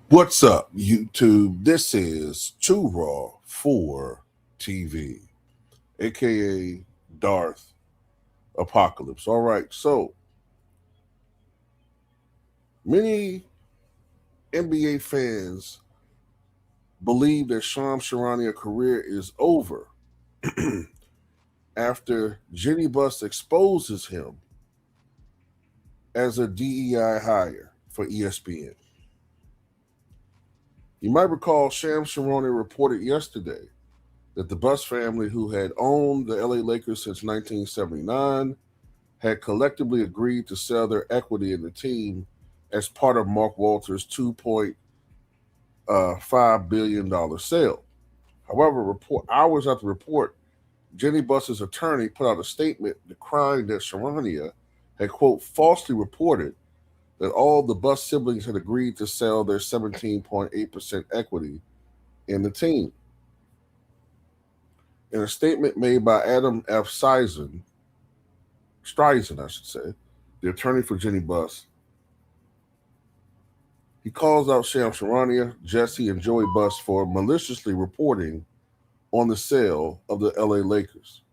What's up, YouTube? This is Too Raw for TV, aka Darth Apocalypse. All right, so many NBA fans believe that Charania's career is over after Jeanie Buss exposes him as a DEI hire for ESPN. You might recall Charania reported yesterday that the Buss family, who had owned the LA Lakers since 1979, had collectively agreed to sell their equity in the team as part of Mark Walters' $2.5 billion sale. However, hours after the report, Jenny Buss's attorney put out a statement decrying that Charania had, quote, falsely reported that all the Buss siblings had agreed to sell their 17.8% equity in the team. In a statement made by Adam F. Streisand, I should say, the attorney for Jenny Buss, he calls out Charania, Jesse, and Joey Buss for maliciously reporting on the sale of the LA Lakers.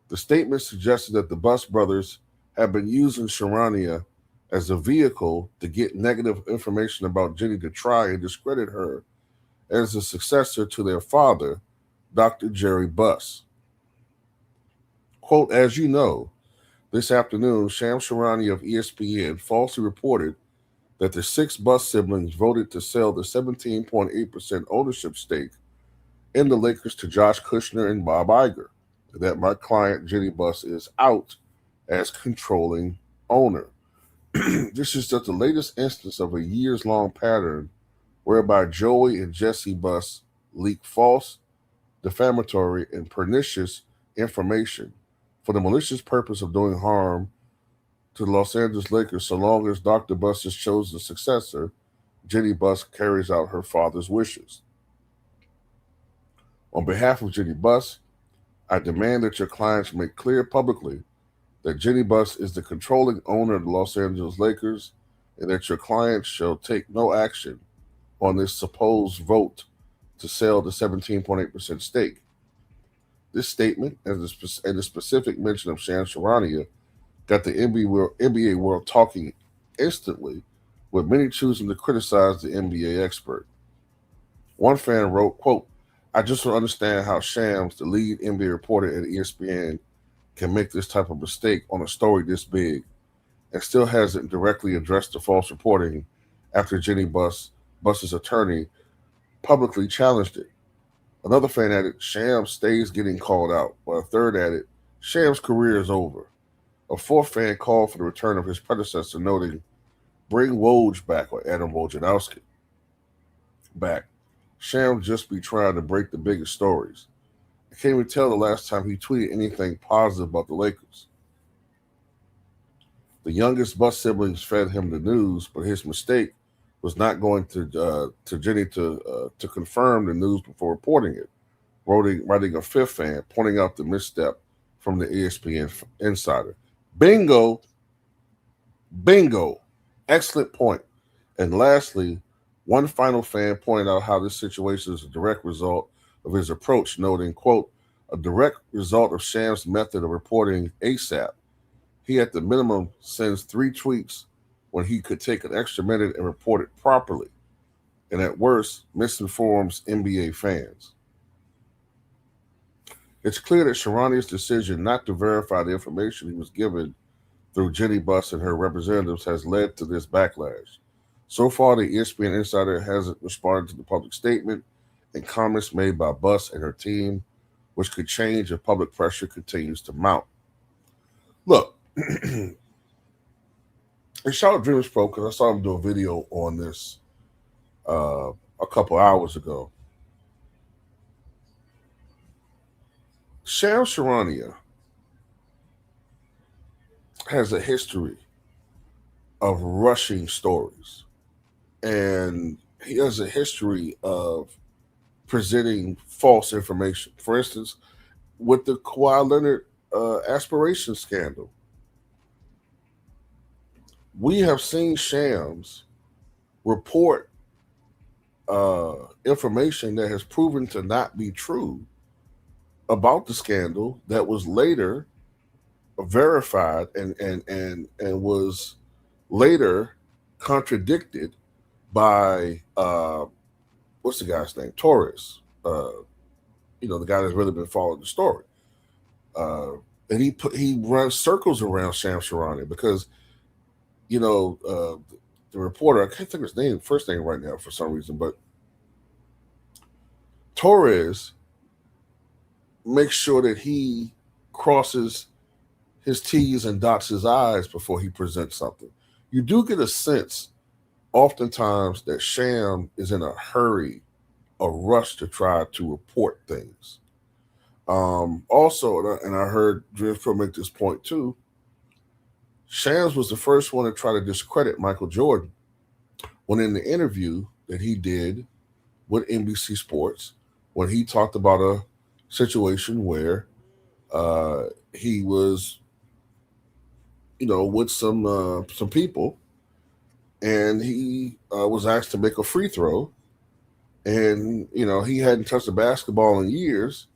The statement suggested that the Buss brothers had been using Charania as a vehicle to get negative information about Jenny to try and discredit her as the successor to their father, Dr. Jerry Buss. Quote, as you know, this afternoon, Charania of ESPN falsely reported that the six Buss siblings voted to sell the 17.8% ownership stake in the Lakers to Josh Kushner and Bob Iger, that my client Jenny Buss is out as controlling owner. This is just the latest instance of a years-long pattern whereby Joey and Jesse Buss leak false, defamatory, and pernicious information for the malicious purpose of doing harm to the Los Angeles Lakers so long as Dr. Buss's chosen successor, Jenny Buss, carries out her father's wishes. On behalf of Jenny Buss, I demand that your clients make clear publicly that Jenny Buss is the controlling owner of the Los Angeles Lakers and that your clients shall take no action on this supposed vote to sell the 17.8% stake. This statement and the specific mention of Charania got the NBA world talking instantly, with many choosing to criticize the NBA expert. One fan wrote, quote, I just don't understand how Shams, the lead NBA reporter at ESPN, can make this type of mistake on a story this big and still hasn't directly addressed the false reporting after Buss's attorney publicly challenged it. Another fan added, Shams stays getting called out, while a third added, Shams' career is over. A fourth fan called for the return of his predecessor, noting, bring Woj back, or Adam Wojnarowski back. Shams just be trying to break the biggest stories. I can't even tell the last time he tweeted anything positive about the Lakers. The youngest Buss siblings fed him the news, but his mistake was not going to Jenny to confirm the news before reporting it. Writing a fifth fan pointing out the misstep from the ESPN insider. Bingo, bingo, excellent point. And lastly, one final fan pointed out how this situation is a direct result of his approach, noting, quote, a direct result of Shams' method of reporting ASAP. He at the minimum sends 3 tweets when he could take an extra minute and report it properly, and at worst, misinforms NBA fans. It's clear that Charania's decision not to verify the information he was given through Jenny Buss and her representatives has led to this backlash. So far, the ESPN insider hasn't responded to the public statement and comments made by Buss and her team, which could change if public pressure continues to mount. Look, and shout out Dreamers Pro because I saw him do a video on this a couple hours ago. Charania has a history of rushing stories, and he has a history of presenting false information. For instance, with the Kawhi Leonard aspiration scandal, we have seen Shams report information that has proven to not be true about the scandal that was later verified and was later contradicted by what's the guy's name? Torres. The guy that's really been following the story. Uh, and he runs circles around Sham Charania because the reporter, I can't think of his name, first name right now for some reason, but Torres makes sure that he crosses his T's and dots his I's before he presents something. You do get a sense oftentimes that Sham is in a hurry, a rush to try to report things. Also, and I heard Drift make this point too, Shams was the first one to try to discredit Michael Jordan when in the interview that he did with NBC Sports, when he talked about a situation where he was, with some people, and he was asked to make a free throw, and he hadn't touched a basketball in years,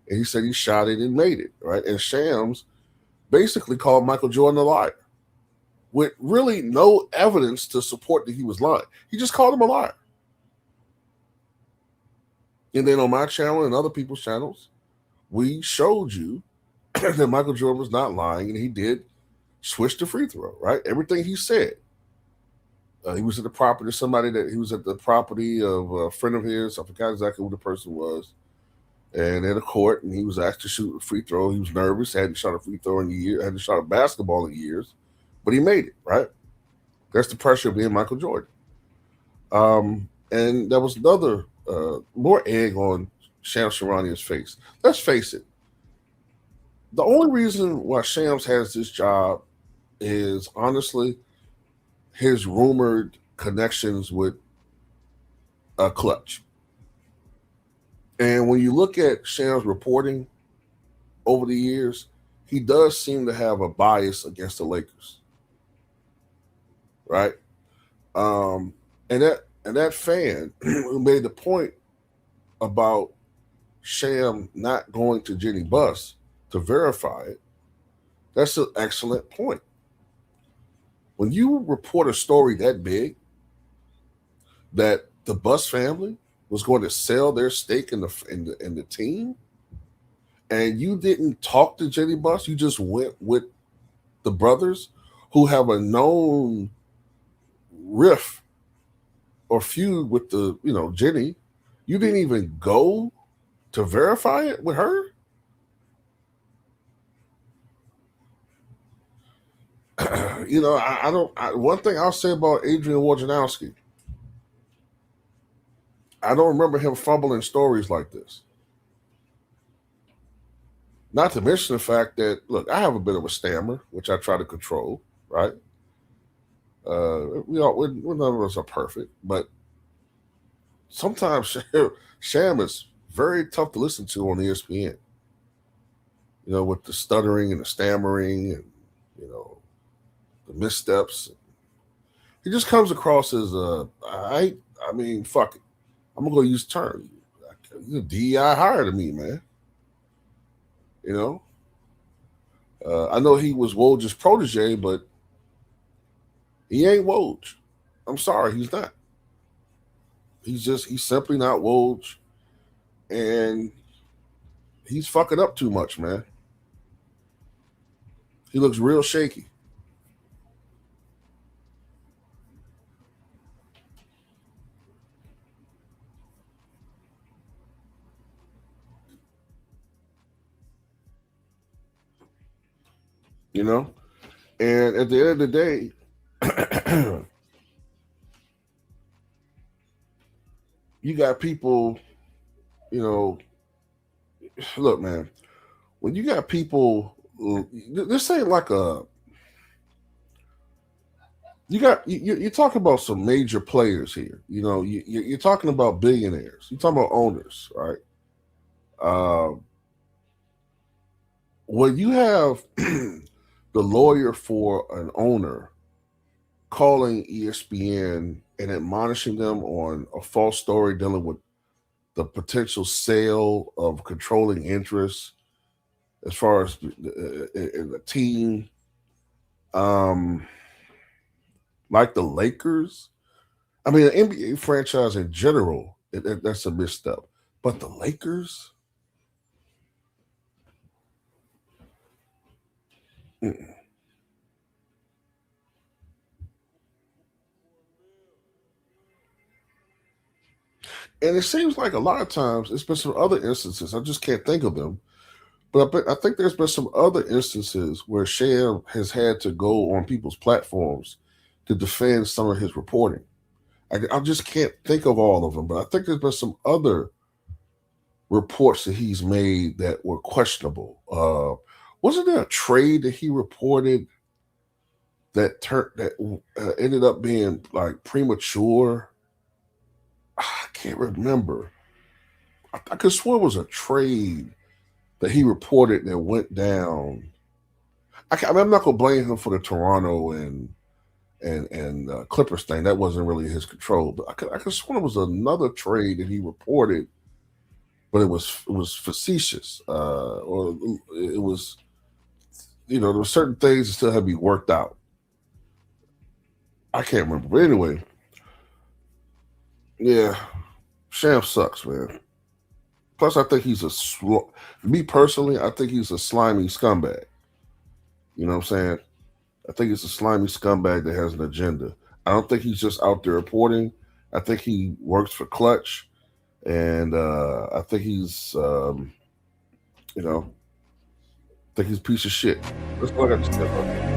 and he said he shot it and made it, right? And Shams basically called Michael Jordan a liar, with really no evidence to support that he was lying. He just called him a liar. And then on my channel and other people's channels, we showed you that Michael Jordan was not lying, and he did switch the free throw, right? Everything he said. He was at the property of a friend of his. I forgot exactly who the person was. And at a court, and he was asked to shoot a free throw. He was nervous, hadn't shot a free throw in a year, hadn't shot a basketball in years, but he made it, right? That's the pressure of being Michael Jordan. And there was another, more egg on Shams Charania's face. Let's face it. The only reason why Shams has this job is honestly his rumored connections with Clutch. And when you look at Shams' reporting over the years, he does seem to have a bias against the Lakers, right? And that fan who made the point about Sham not going to Jeanie Buss to verify it, that's an excellent point. When you report a story that big, that the Buss family was going to sell their stake in the team, and you didn't talk to Jeanie Buss, you just went with the brothers who have a known riff or feud with Jeanie. You didn't even go to verify it with her. I don't. One thing I'll say about Adrian Wojnarowski, I don't remember him fumbling stories like this. Not to mention the fact that, look, I have a bit of a stammer, which I try to control, right? None of us are perfect, but sometimes Sham is very tough to listen to on ESPN. With the stuttering and the stammering and the missteps. He just comes across as I mean, fuck it. I'm gonna go use the term. You're DEI higher than me, man. I know he was Woj's protege, but he ain't Woj. I'm sorry, he's not. He's simply not Woj, and he's fucking up too much, man. He looks real shaky. And at the end of the day, you got people, look, man, when you got people, this ain't like you're talking about some major players here. You're talking about billionaires. You're talking about owners, right? When you have the lawyer for an owner calling ESPN and admonishing them on a false story dealing with the potential sale of controlling interests as far as the team, um, like the Lakers. I mean, the NBA franchise in general, that's a misstep. But the Lakers, mm-mm. And it seems like a lot of times, it's been some other instances. I just can't think of them. But I think there's been some other instances where Sham has had to go on people's platforms to defend some of his reporting. I just can't think of all of them, but I think there's been some other reports that he's made that were questionable. Wasn't there a trade that he reported that ended up being like premature? I can't remember. I could swear it was a trade that he reported that went down. I'm not gonna blame him for the Toronto and Clippers thing. That wasn't really his control. But I could swear it was another trade that he reported, but it was facetious, or it was, there were certain things that still had to be worked out. I can't remember, but anyway, yeah, Sham sucks, man. Plus, I think me personally, I think he's a slimy scumbag. You know what I'm saying? I think he's a slimy scumbag that has an agenda. I don't think he's just out there reporting. I think he works for Clutch, and I think you know, I think he's a piece of shit. That's what I got to say about that.